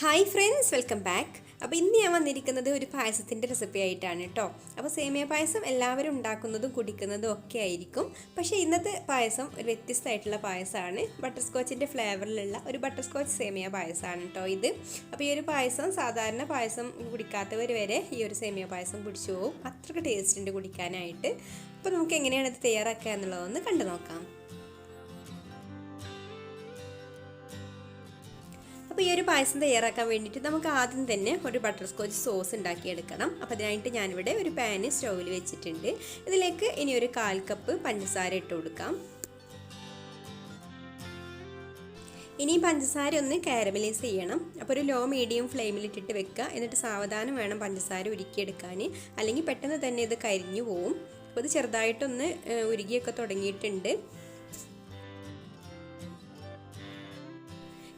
Hi friends, welcome back. അപ്പോൾ ഇന്ന് ഞാൻ വന്നിരിക്കുന്നത് ഒരു പായസത്തിന്റെ റെസിപ്പി ആയിട്ടാണ് ട്ടോ. അപ്പോൾ സേമിയ പായസം എല്ലാവരും ഉണ്ടാക്കുന്നതും കുടിക്കുന്നതും ഒക്കെ ആയിരിക്കും. പക്ഷേ ഇന്നത്തെ പായസം ഒരു വ്യത്യസ്തമായിട്ടുള്ള പായസമാണ്. ബട്ടർസ്കോച്ചിന്റെ ഫ്ലേവറിലുള്ള ഒരു ബട്ടർസ്കോച്ച് സേമിയ പായസമാണ് ട്ടോ ഇത്. അപ്പോൾ ഈ ഒരു പായസം സാധാരണ പായസം കുടിക്കാത്തവർ വരെ ഈ ഒരു സേമിയ പായസം കുടിച്ചു പോകും. അത്രയ്ക്ക് ടേസ്റ്റ് ഉണ്ട് കുടിക്കാനായിട്ട്. അപ്പോൾ നമുക്ക് എങ്ങനെയാണ് ഇത് തയ്യാറാക്കുക എന്നുള്ളതൊന്ന് കണ്ടു നോക്കാം. അപ്പോൾ ഈ ഒരു പായസം തയ്യാറാക്കാൻ വേണ്ടിയിട്ട് നമുക്ക് ആദ്യം തന്നെ ഒരു ബട്ടർസ്കോച്ച് സോസ് ഉണ്ടാക്കിയെടുക്കണം. അപ്പോൾ അതിനായിട്ട് ഞാനിവിടെ ഒരു പാന് സ്റ്റൗവിൽ വെച്ചിട്ടുണ്ട്. ഇതിലേക്ക് ഇനി ഒരു 1/4 കപ്പ് പഞ്ചസാര ഇട്ട് കൊടുക്കാം. ഇനി പഞ്ചസാര ഒന്ന് കാരമലൈസ് ചെയ്യണം. അപ്പോൾ ഒരു ലോ മീഡിയം ഫ്ലെയിമിൽ ഇട്ടിട്ട് വെക്കുക. എന്നിട്ട് സാവധാനം വേണം പഞ്ചസാര ഉരുക്കിയെടുക്കാൻ, അല്ലെങ്കിൽ പെട്ടെന്ന് തന്നെ ഇത് കരിഞ്ഞു പോവും. അപ്പോൾ ഇത് ചെറുതായിട്ടൊന്ന് ഉരുകിയൊക്കെ തുടങ്ങിയിട്ടുണ്ട്.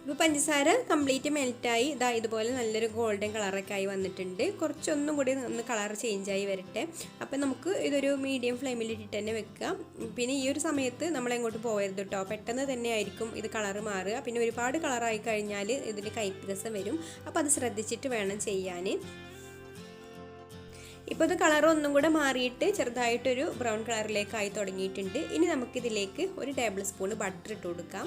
ഇപ്പോൾ പഞ്ചസാര കംപ്ലീറ്റ് മെൽറ്റായി ഇതുപോലെ നല്ലൊരു ഗോൾഡൻ കളറൊക്കെ ആയി വന്നിട്ടുണ്ട്. കുറച്ചൊന്നും കൂടി ഒന്ന് കളർ ചേഞ്ചായി വരട്ടെ. അപ്പോൾ നമുക്ക് ഇതൊരു മീഡിയം ഫ്ലെയിമിൽ ഇട്ടിട്ട് തന്നെ വെക്കുക. പിന്നെ ഈ ഒരു സമയത്ത് നമ്മളെങ്ങോട്ട് പോകരുത് കേട്ടോ. പെട്ടെന്ന് തന്നെ ആയിരിക്കും ഇത് കളർ മാറുക. പിന്നെ ഒരുപാട് കളറായി കഴിഞ്ഞാൽ ഇതിന് കയ്പ്പ് രസം വരും. അപ്പോൾ അത് ശ്രദ്ധിച്ചിട്ട് വേണം ചെയ്യാൻ. ഇപ്പോൾ ഇത് കളർ ഒന്നും കൂടെ മാറിയിട്ട് ചെറുതായിട്ടൊരു ബ്രൗൺ കളറിലേക്കായി തുടങ്ങിയിട്ടുണ്ട്. ഇനി നമുക്കിതിലേക്ക് ഒരു ടേബിൾ സ്പൂൺ ബട്ടർ ഇട്ട് കൊടുക്കാം.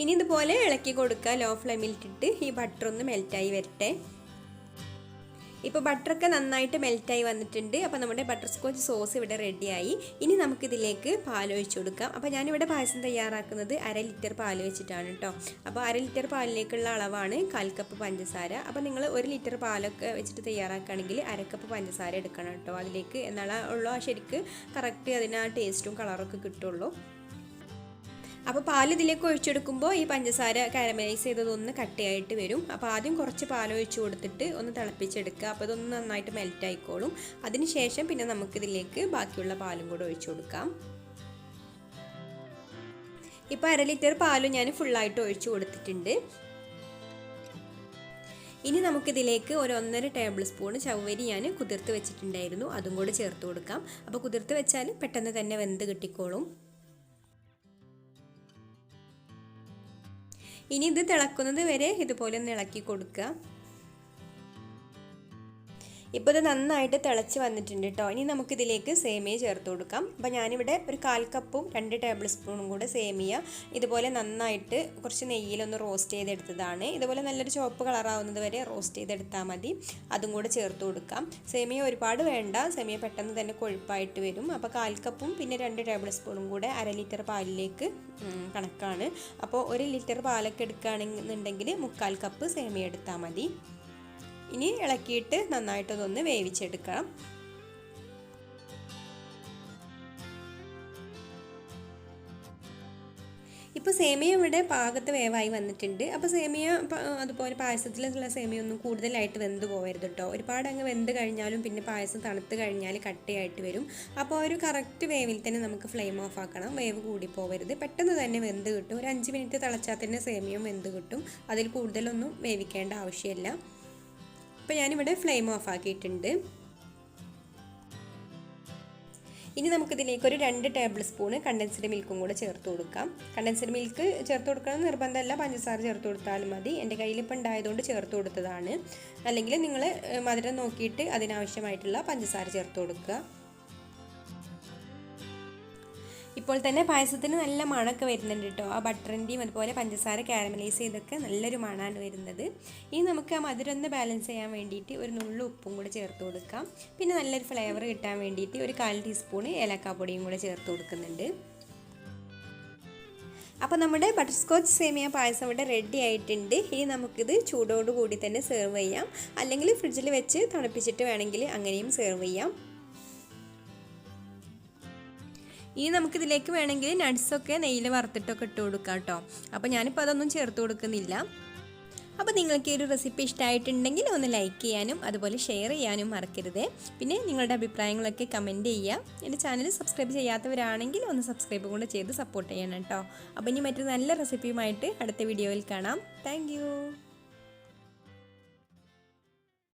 ഇനി ഇതുപോലെ ഇളക്കി കൊടുക്കുക. ലോ ഫ്ലെയിമിൽ ഇട്ടിട്ട് ഈ ബട്ടർ ഒന്ന് മെൽറ്റായി വരട്ടെ. ഇപ്പോൾ ബട്ടറൊക്കെ നന്നായിട്ട് മെൽറ്റായി വന്നിട്ടുണ്ട്. അപ്പോൾ നമ്മുടെ ബട്ടർസ്കോച്ച് സോസ് ഇവിടെ റെഡിയായി. ഇനി നമുക്കിതിലേക്ക് പാൽ ഒഴിച്ചു കൊടുക്കാം. അപ്പോൾ ഞാനിവിടെ പായസം തയ്യാറാക്കുന്നത് 1/2 ലിറ്റർ പാൽ വെച്ചിട്ടാണ് കേട്ടോ. അപ്പോൾ 1/2 ലിറ്റർ പാലിലേക്കുള്ള അളവാണ് 1/4 കപ്പ് പഞ്ചസാര. അപ്പോൾ നിങ്ങൾ 1 ലിറ്റർ പാലൊക്കെ വെച്ചിട്ട് തയ്യാറാക്കുകയാണെങ്കിൽ 1/2 കപ്പ് പഞ്ചസാര എടുക്കണം കേട്ടോ അതിലേക്ക്. എന്നാലേ ഉള്ളൂ ശരിക്ക് കറക്റ്റ് അതിന് ആ ടേസ്റ്റും കളറൊക്കെ കിട്ടുള്ളൂ. അപ്പോൾ പാൽ ഇതിലേക്ക് ഒഴിച്ചെടുക്കുമ്പോൾ ഈ പഞ്ചസാര കാരമലൈസ് ചെയ്തതൊന്ന് കട്ടയായിട്ട് വരും. അപ്പോൾ ആദ്യം കുറച്ച് പാൽ ഒഴിച്ചു കൊടുത്തിട്ട് ഒന്ന് തിളപ്പിച്ചെടുക്കുക. അപ്പോൾ ഇതൊന്ന് നന്നായിട്ട് മെൽറ്റ് ആയിക്കോളും. അതിനുശേഷം പിന്നെ നമുക്കിതിലേക്ക് ബാക്കിയുള്ള പാലും കൂടെ ഒഴിച്ചു കൊടുക്കാം. ഇപ്പോൾ 1/2 ലിറ്റർ പാലും ഞാൻ ഫുള്ളായിട്ട് ഒഴിച്ചു കൊടുത്തിട്ടുണ്ട്. ഇനി നമുക്കിതിലേക്ക് ഒരു 1.5 ടേബിൾ സ്പൂൺ ചവ്വരി ഞാൻ കുതിർത്ത് വെച്ചിട്ടുണ്ടായിരുന്നു. അതും കൂടെ ചേർത്ത് കൊടുക്കാം. അപ്പോൾ കുതിർത്ത് വെച്ചാൽ പെട്ടെന്ന് തന്നെ വെന്ത് കിട്ടിക്കോളും. ഇനി ഇത് തിളക്കുന്നത് വരെ ഇതുപോലെ ഒന്ന് ഇളക്കി കൊടുക്കുക. ഇപ്പോൾ ഇത് നന്നായിട്ട് തിളച്ച് വന്നിട്ടുണ്ട് കേട്ടോ. ഇനി നമുക്കിതിലേക്ക് സേമിയ ചേർത്ത് കൊടുക്കാം. അപ്പോൾ ഞാനിവിടെ ഒരു 1/4 കപ്പും 2 ടേബിൾ സ്പൂണും കൂടെ സേമിയ ഇതുപോലെ നന്നായിട്ട് കുറച്ച് നെയ്യിലൊന്ന് റോസ്റ്റ് ചെയ്തെടുത്തതാണ്. ഇതുപോലെ നല്ലൊരു ചുവപ്പ് കളറാവുന്നത് വരെ റോസ്റ്റ് ചെയ്തെടുത്താൽ മതി. അതും കൂടെ ചേർത്ത് കൊടുക്കാം. സേമിയ ഒരുപാട് വേണ്ട, സേമിയ പെട്ടെന്ന് തന്നെ കൊഴുപ്പായിട്ട് വരും. അപ്പോൾ 1/4 കപ്പും പിന്നെ 2 ടേബിൾ സ്പൂണും കൂടെ 1/2 ലിറ്റർ പാലിലേക്ക് കണക്കാണ്. അപ്പോൾ 1 ലിറ്റർ പാലൊക്കെ എടുക്കുകയാണെന്നുണ്ടെങ്കിൽ 3/4 കപ്പ് സേമിയ എടുത്താൽ മതി. ഇനി ഇളക്കിയിട്ട് നന്നായിട്ടതൊന്ന് വേവിച്ചെടുക്കണം. ഇപ്പോൾ സേമിയ ഇവിടെ പാകത്ത് വേവായി വന്നിട്ടുണ്ട്. അപ്പോൾ സേമിയ അതുപോലെ പായസത്തിലുള്ള സേമിയ ഒന്നും കൂടുതലായിട്ട് വെന്ത് പോകരുത് കേട്ടോ. ഒരുപാട് അങ്ങ് വെന്ത് കഴിഞ്ഞാലും പിന്നെ പായസം തണുത്ത് കഴിഞ്ഞാൽ കട്ടയായിട്ട് വരും. അപ്പോൾ ഒരു കറക്റ്റ് വേവിൽ തന്നെ നമുക്ക് ഫ്ലെയിം ഓഫ് ആക്കണം. വേവ് കൂടി പോകരുത്. പെട്ടെന്ന് തന്നെ വെന്ത് കിട്ടും. ഒരു 5 മിനിറ്റ് തിളച്ചാൽ തന്നെ സേമിയയും വെന്ത് കിട്ടും. അതിൽ കൂടുതലൊന്നും വേവിക്കേണ്ട ആവശ്യമില്ല. അപ്പോൾ ഞാനിവിടെ ഫ്ലെയിം ഓഫ് ആക്കിയിട്ടുണ്ട്. ഇനി നമുക്കിതിലേക്ക് ഒരു 2 ടേബിൾ സ്പൂൺ കണ്ടൻസ്ഡ് മിൽക്കും കൂടെ ചേർത്ത് കൊടുക്കാം. കണ്ടൻസ്ഡ് മിൽക്ക് ചേർത്ത് കൊടുക്കണം നിർബന്ധമല്ല, പഞ്ചസാര ചേർത്ത് കൊടുത്താലും മതി. എൻ്റെ കയ്യിലിപ്പോൾ ഉണ്ടായതുകൊണ്ട് ചേർത്ത് കൊടുത്തതാണ്. അല്ലെങ്കിൽ നിങ്ങൾ മധുരം നോക്കിയിട്ട് അതിനാവശ്യമായിട്ടുള്ള പഞ്ചസാര ചേർത്ത് കൊടുക്കുക. ഇപ്പോൾ തന്നെ പായസത്തിന് നല്ല മണമൊക്കെ വരുന്നുണ്ട് കേട്ടോ. ആ ബട്ടറിൻ്റെയും അതുപോലെ പഞ്ചസാര കാരമലൈസ് ചെയ്തൊക്കെ നല്ലൊരു മണമാണ് വരുന്നത്. ഇനി നമുക്ക് ആ മധുരം ഒന്ന് ബാലൻസ് ചെയ്യാൻ വേണ്ടിയിട്ട് ഒരു നുള്ളു ഉപ്പും കൂടെ ചേർത്ത് കൊടുക്കാം. പിന്നെ നല്ലൊരു ഫ്ലേവർ കിട്ടാൻ വേണ്ടിയിട്ട് ഒരു 1/4 ടീസ്പൂൺ ഏലക്കാപ്പൊടിയും കൂടെ ചേർത്ത് കൊടുക്കുന്നുണ്ട്. അപ്പോൾ നമ്മുടെ ബട്ടർസ്കോച്ച് സേമിയ പായസം ഇവിടെ റെഡി ആയിട്ടുണ്ട്. ഇനി നമുക്കിത് ചൂടോടുകൂടി തന്നെ സെർവ് ചെയ്യാം. അല്ലെങ്കിൽ ഫ്രിഡ്ജിൽ വെച്ച് തണുപ്പിച്ചിട്ട് വേണമെങ്കിൽ അങ്ങനെയും സെർവ് ചെയ്യാം. ഇനി നമുക്കിതിലേക്ക് വേണമെങ്കിൽ നട്ട്സൊക്കെ നെയ്യിൽ വറുത്തിട്ടൊക്കെ ഇട്ട് കൊടുക്കാം കേട്ടോ. അപ്പോൾ ഞാനിപ്പോൾ അതൊന്നും ചേർത്ത് കൊടുക്കുന്നില്ല. അപ്പോൾ നിങ്ങൾക്ക് ഈ ഒരു റെസിപ്പി ഇഷ്ടമായിട്ടുണ്ടെങ്കിൽ ഒന്ന് ലൈക്ക് ചെയ്യാനും അതുപോലെ ഷെയർ ചെയ്യാനും മറക്കരുത്. പിന്നെ നിങ്ങളുടെ അഭിപ്രായങ്ങളൊക്കെ കമൻറ്റ് ചെയ്യുക. എൻ്റെ ചാനൽ സബ്സ്ക്രൈബ് ചെയ്യാത്തവരാണെങ്കിൽ ഒന്ന് സബ്സ്ക്രൈബ് കൂടെ ചെയ്ത് സപ്പോർട്ട് ചെയ്യണം കേട്ടോ. അപ്പോൾ ഇനി മറ്റൊരു നല്ല റെസിപ്പിയുമായിട്ട് അടുത്ത വീഡിയോയിൽ കാണാം. താങ്ക്